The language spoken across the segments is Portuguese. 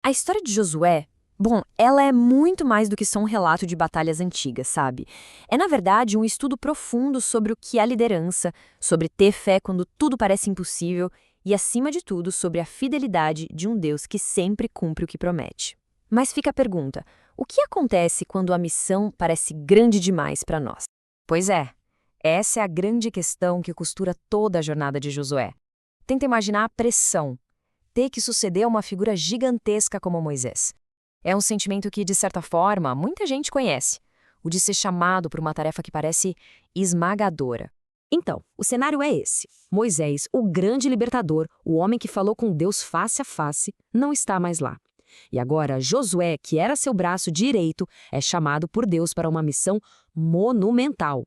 A história de Josué, bom, ela é muito mais do que só um relato de batalhas antigas, sabe? É, na verdade, um estudo profundo sobre o que é liderança, sobre ter fé quando tudo parece impossível e, acima de tudo, sobre a fidelidade de um Deus que sempre cumpre o que promete. Mas fica a pergunta: o que acontece quando a missão parece grande demais para nós? Pois é, essa é a grande questão que costura toda a jornada de Josué. Tenta imaginar a pressão, ter que suceder a uma figura gigantesca como Moisés. É um sentimento que, de certa forma, muita gente conhece, o de ser chamado por uma tarefa que parece esmagadora. Então, o cenário é esse. Moisés, o grande libertador, o homem que falou com Deus face a face, não está mais lá. E agora, Josué, que era seu braço direito, é chamado por Deus para uma missão monumental: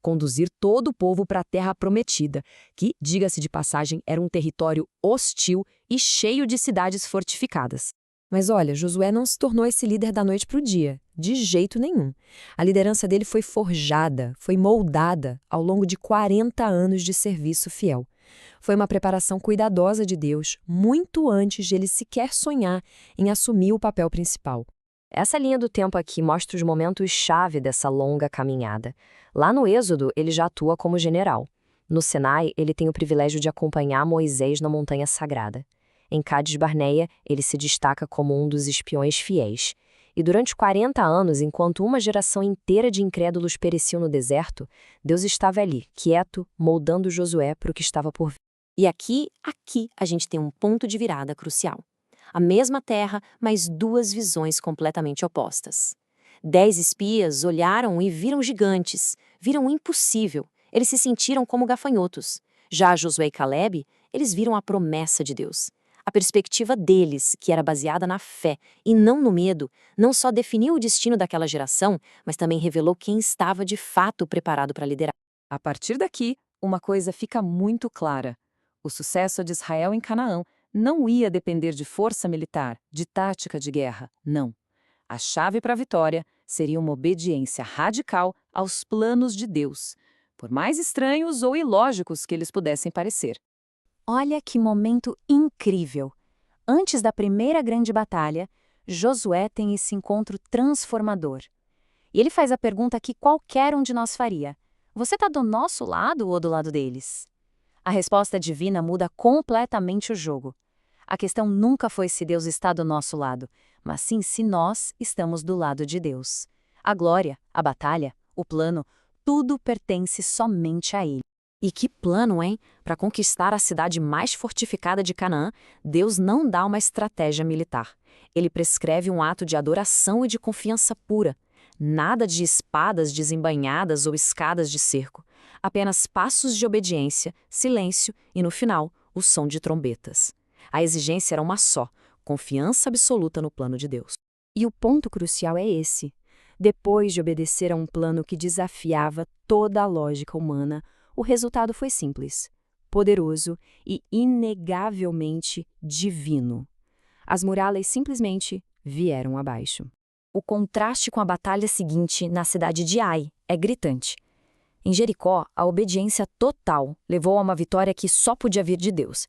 conduzir todo o povo para a terra prometida, que, diga-se de passagem, era um território hostil e cheio de cidades fortificadas. Mas olha, Josué não se tornou esse líder da noite para o dia, de jeito nenhum. A liderança dele foi forjada, foi moldada ao longo de 40 anos de serviço fiel. Foi uma preparação cuidadosa de Deus, muito antes de ele sequer sonhar em assumir o papel principal. Essa linha do tempo aqui mostra os momentos-chave dessa longa caminhada. Lá no Êxodo, ele já atua como general. No Sinai, ele tem o privilégio de acompanhar Moisés na Montanha Sagrada. Em Cádiz Barneia, ele se destaca como um dos espiões fiéis. E durante 40 anos, enquanto uma geração inteira de incrédulos perecia no deserto, Deus estava ali, quieto, moldando Josué para o que estava por vir. E aqui a gente tem um ponto de virada crucial. A mesma terra, mas duas visões completamente opostas. 10 espias olharam e viram gigantes, viram o impossível. Eles se sentiram como gafanhotos. Já Josué e Caleb, eles viram a promessa de Deus. A perspectiva deles, que era baseada na fé e não no medo, não só definiu o destino daquela geração, mas também revelou quem estava de fato preparado para liderar. A partir daqui, uma coisa fica muito clara: o sucesso de Israel em Canaã não ia depender de força militar, de tática de guerra, não. A chave para a vitória seria uma obediência radical aos planos de Deus, por mais estranhos ou ilógicos que eles pudessem parecer. Olha que momento incrível! Antes da primeira grande batalha, Josué tem esse encontro transformador. E ele faz a pergunta que qualquer um de nós faria: você está do nosso lado ou do lado deles? A resposta divina muda completamente o jogo. A questão nunca foi se Deus está do nosso lado, mas sim se nós estamos do lado de Deus. A glória, a batalha, o plano, tudo pertence somente a Ele. E que plano, hein? Para conquistar a cidade mais fortificada de Canaã, Deus não dá uma estratégia militar. Ele prescreve um ato de adoração e de confiança pura. Nada de espadas desembainhadas ou escadas de cerco. Apenas passos de obediência, silêncio e, no final, o som de trombetas. A exigência era uma só: confiança absoluta no plano de Deus. E o ponto crucial é esse. Depois de obedecer a um plano que desafiava toda a lógica humana, o resultado foi simples, poderoso e inegavelmente divino. As muralhas simplesmente vieram abaixo. O contraste com a batalha seguinte na cidade de Ai é gritante. Em Jericó, a obediência total levou a uma vitória que só podia vir de Deus.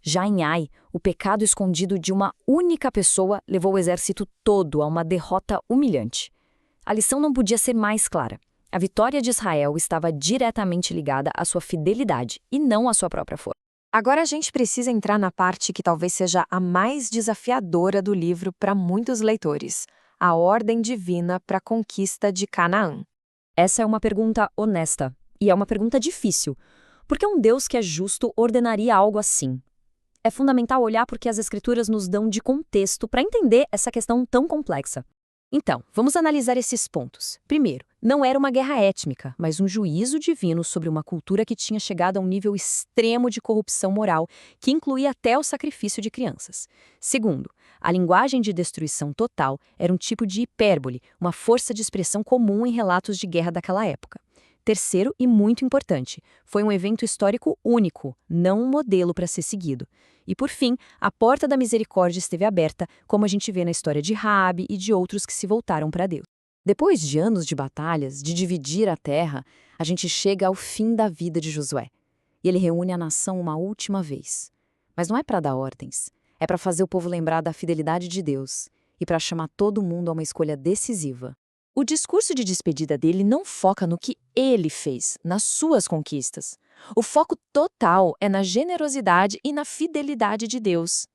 Já em Ai, o pecado escondido de uma única pessoa levou o exército todo a uma derrota humilhante. A lição não podia ser mais clara. A vitória de Israel estava diretamente ligada à sua fidelidade e não à sua própria força. Agora a gente precisa entrar na parte que talvez seja a mais desafiadora do livro para muitos leitores: a ordem divina para a conquista de Canaã. Essa é uma pergunta honesta e é uma pergunta difícil, porque um Deus que é justo ordenaria algo assim. É fundamental olhar porque as Escrituras nos dão de contexto para entender essa questão tão complexa. Então, vamos analisar esses pontos. Primeiro, não era uma guerra étnica, mas um juízo divino sobre uma cultura que tinha chegado a um nível extremo de corrupção moral, que incluía até o sacrifício de crianças. Segundo, a linguagem de destruição total era um tipo de hipérbole, uma força de expressão comum em relatos de guerra daquela época. Terceiro, e muito importante, foi um evento histórico único, não um modelo para ser seguido. E por fim, a porta da misericórdia esteve aberta, como a gente vê na história de Raabe e de outros que se voltaram para Deus. Depois de anos de batalhas, de dividir a terra, a gente chega ao fim da vida de Josué. E ele reúne a nação uma última vez. Mas não é para dar ordens, É para fazer o povo lembrar da fidelidade de Deus e para chamar todo mundo a uma escolha decisiva. O discurso de despedida dele não foca no que ele fez, nas suas conquistas. O foco total é na generosidade e na fidelidade de Deus.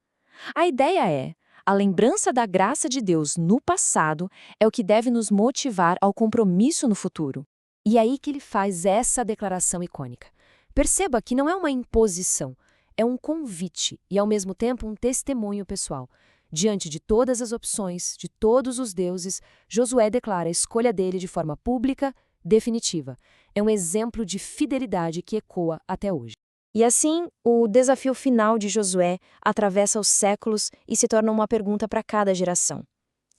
A ideia é: a lembrança da graça de Deus no passado é o que deve nos motivar ao compromisso no futuro. E aí que ele faz essa declaração icônica. Perceba que não é uma imposição, é um convite e, ao mesmo tempo, um testemunho pessoal. Diante de todas as opções, de todos os deuses, Josué declara a escolha dele de forma pública, definitiva. É um exemplo de fidelidade que ecoa até hoje. E assim, o desafio final de Josué atravessa os séculos e se torna uma pergunta para cada geração.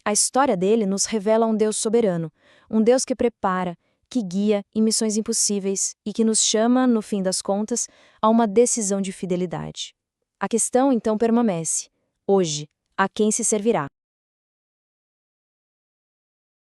A história dele nos revela um Deus soberano, um Deus que prepara, que guia em missões impossíveis e que nos chama, no fim das contas, a uma decisão de fidelidade. A questão, então, permanece. Hoje, a quem se servirá?